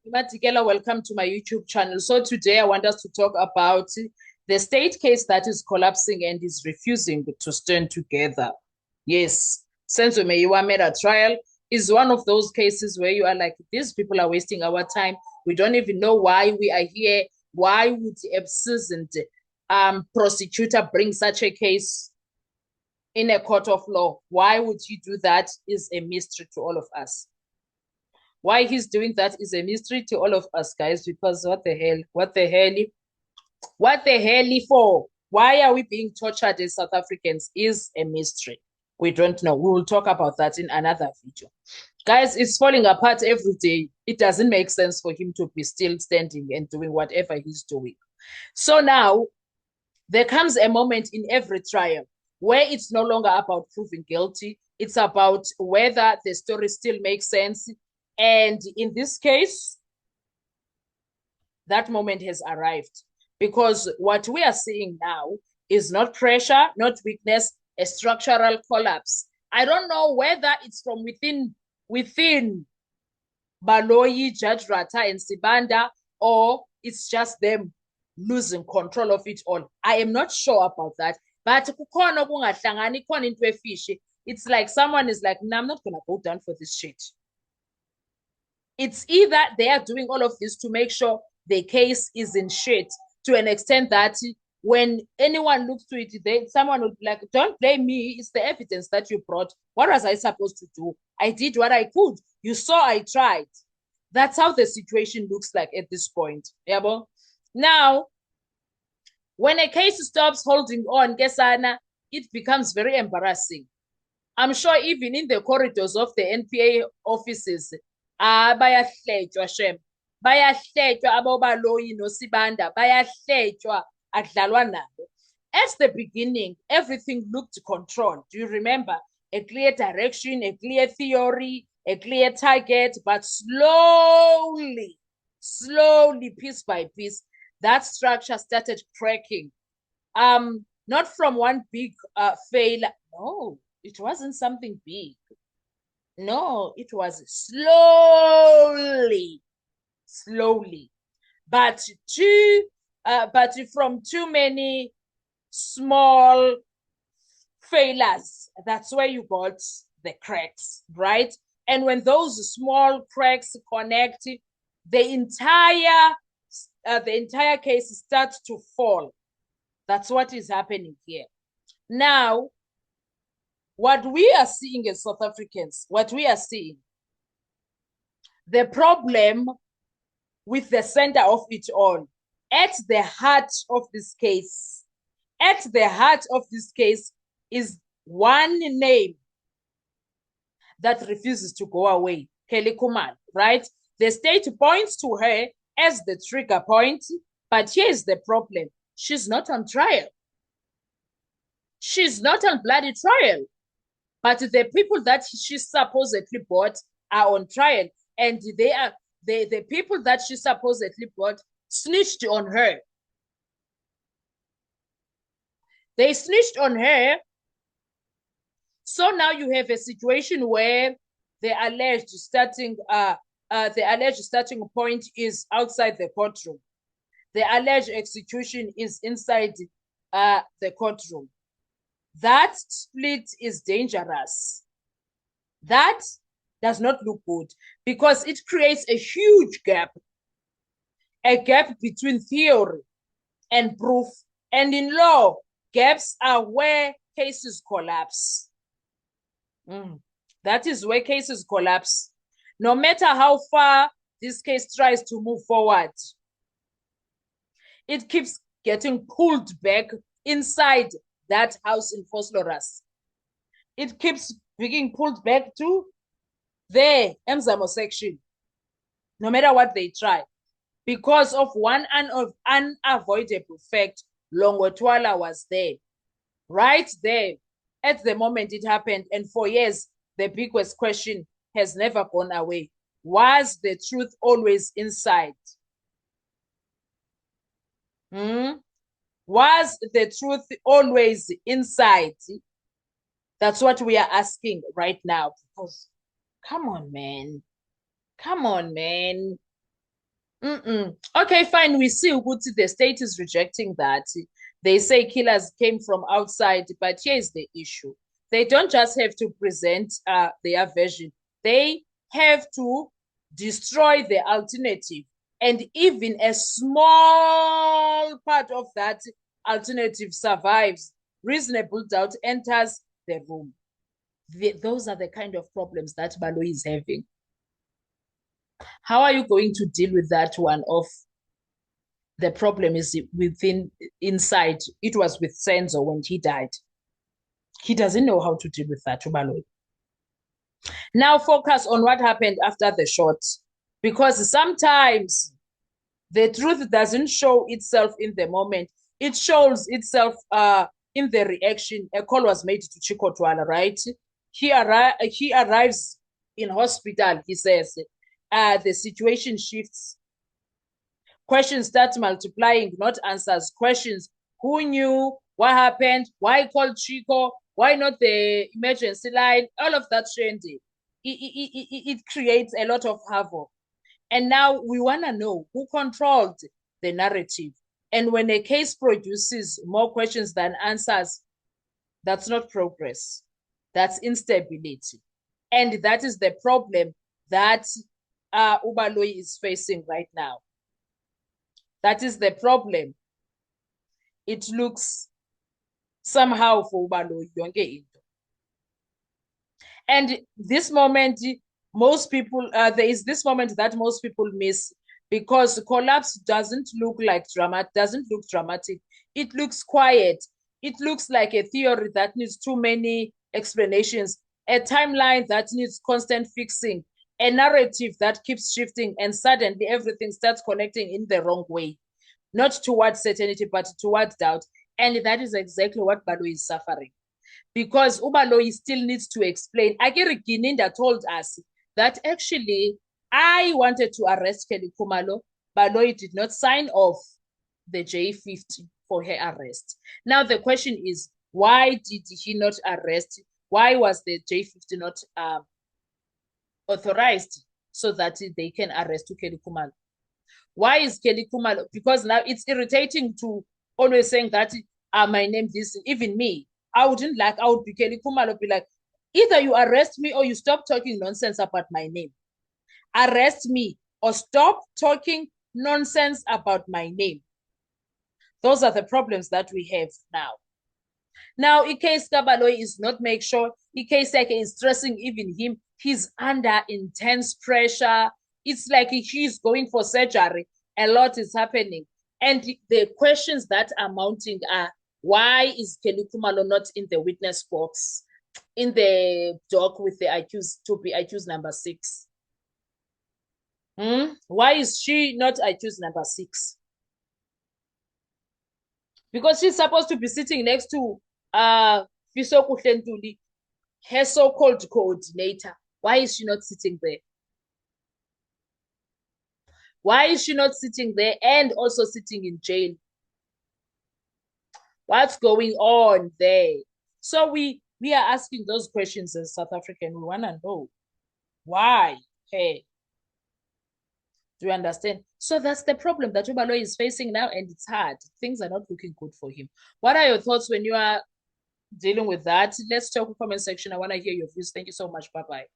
Matikela, welcome to my YouTube channel. So today I want us to talk about the state case that is collapsing and is refusing to stand together. Yes, Senzo Meyiwa Mera trial is one of those cases where you are like, these people are wasting our time. We don't even know why we are here. Why would a seasoned prosecutor bring such a case in a court of law? Why would you do that is a mystery to all of us. Why he's doing that is a mystery to all of us, guys, because what the hell? What the hell? What the hell for? Why are we being tortured as South Africans is a mystery. We don't know. We will talk about that in another video. Guys, it's falling apart every day. It doesn't make sense for him to be still standing and doing whatever he's doing. So now, there comes a moment in every trial where it's no longer about proving guilty. It's about whether the story still makes sense. And in this case, that moment has arrived because what we are seeing now is not pressure, not weakness, a structural collapse. I don't know whether it's from within Baloyi, Judge Rata, and Sibanda, or it's just them losing control of it all. I am not sure about that. But it's like someone is like, no, I'm not going to go down for this shit. It's either they are doing all of this to make sure the case is in shit to an extent that when anyone looks to it, someone will be like, don't blame me. It's the evidence that you brought. What was I supposed to do? I did what I could. You saw I tried. That's how the situation looks like at this point. Yabo? Now, when a case stops holding on, Gesana, it becomes very embarrassing. I'm sure even in the corridors of the NPA offices, bayahletshwa shem. Bayahletshwa abobaloyi noSibanda. Bayahletshwa akudlalwa nabo. At the beginning, everything looked controlled. Do you remember? A clear direction, a clear theory, a clear target, but slowly, piece by piece, that structure started cracking. Not from one big failure. No, it wasn't something big. No, it was slowly, but from too many small failures, that's where you got the cracks, right? And when those small cracks connect, the entire case starts to fall. That's what is happening here. Now, what we are seeing as South Africans, the problem with the center of it all, at the heart of this case is one name that refuses to go away, Kelly Kuman, right? The state points to her as the trigger point, but here's the problem. She's not on trial. She's not on bloody trial. But the people that she supposedly bought are on trial, and they are the people that she supposedly bought snitched on her. They snitched on her. So now you have a situation where the alleged starting point is outside the courtroom. The alleged execution is inside the courtroom. That split is dangerous. That does not look good because it creates a huge gap between theory and proof. And in law, gaps are where cases collapse. That is where cases collapse. No matter how far this case tries to move forward, it keeps getting pulled back inside that house in Vosloorus. It keeps being pulled back to the Emzamo section, no matter what they try, because of one unavoidable fact. Longotwala was there, right there, at the moment it happened, and for years, the biggest question has never gone away. Was the truth always inside? Was the truth always inside? That's what we are asking right now. Because, come on, man. Okay, fine. We see ukuthi the state is rejecting that. They say killers came from outside, but here's the issue. They don't just have to present their version. They have to destroy the alternative. And even a small part of that alternative survives, reasonable doubt enters the room. Those are the kind of problems that Baloyi is having. How are you going to deal with that one of the problem is inside? It was with Senzo when he died. He doesn't know how to deal with that, Baloyi. Now focus on what happened after the shot, because sometimes the truth doesn't show itself in the moment. It shows itself in the reaction. A call was made to Chiko Twala, right? He arrives in hospital, he says. The situation shifts. Questions start multiplying, not answers. Questions: who knew? What happened? Why called Chiko? Why not the emergency line? All of that, Shandy. It creates a lot of havoc. And now we want to know who controlled the narrative. And when a case produces more questions than answers, that's not progress. That's instability. And that is the problem that Baloyi is facing right now. That is the problem. It looks somehow for Baloyi yonke into. And this moment, most people, there is this moment that most people miss, because the collapse doesn't look dramatic. It looks quiet. It looks like a theory that needs too many explanations, a timeline that needs constant fixing, a narrative that keeps shifting, and suddenly everything starts connecting in the wrong way, not towards certainty, but towards doubt. And that is exactly what Baloyi is suffering, because Baloyi still needs to explain. Akere Gininda told us that actually I wanted to arrest Kelly Khumalo. Baloyi did not sign off the J50 for her arrest. Now the question is, why did he not arrest? Why was the J50 not authorized so that they can arrest Kelly Khumalo? Why is Kelly Khumalo? Because now it's irritating to always saying that my name this, even me. I would be Kelly Khumalo, be like, either you arrest me or you stop talking nonsense about my name. Arrest me or stop talking nonsense about my name. Those are the problems that we have now. Now, Ike Baloyi is not make sure. Ike Seke is stressing even him. He's under intense pressure. It's like he's going for surgery. A lot is happening. And the questions that are mounting are, why is Kelly Khumalo not in the witness box, in the dock with the accused, to be accused number 6? Why is she not accused number 6? Because she's supposed to be sitting next to Fiso Kuhlentuli, her so-called coordinator. Why is she not sitting there? Why is she not sitting there and also sitting in jail? What's going on there? So we are asking those questions as South African. We want to know why. Hey, do you understand? So that's the problem that Baloyi is facing now, and it's hard. Things are not looking good for him. What are your thoughts when you are dealing with that? Let's talk in the comment section. I want to hear your views. Thank you so much. Bye-bye.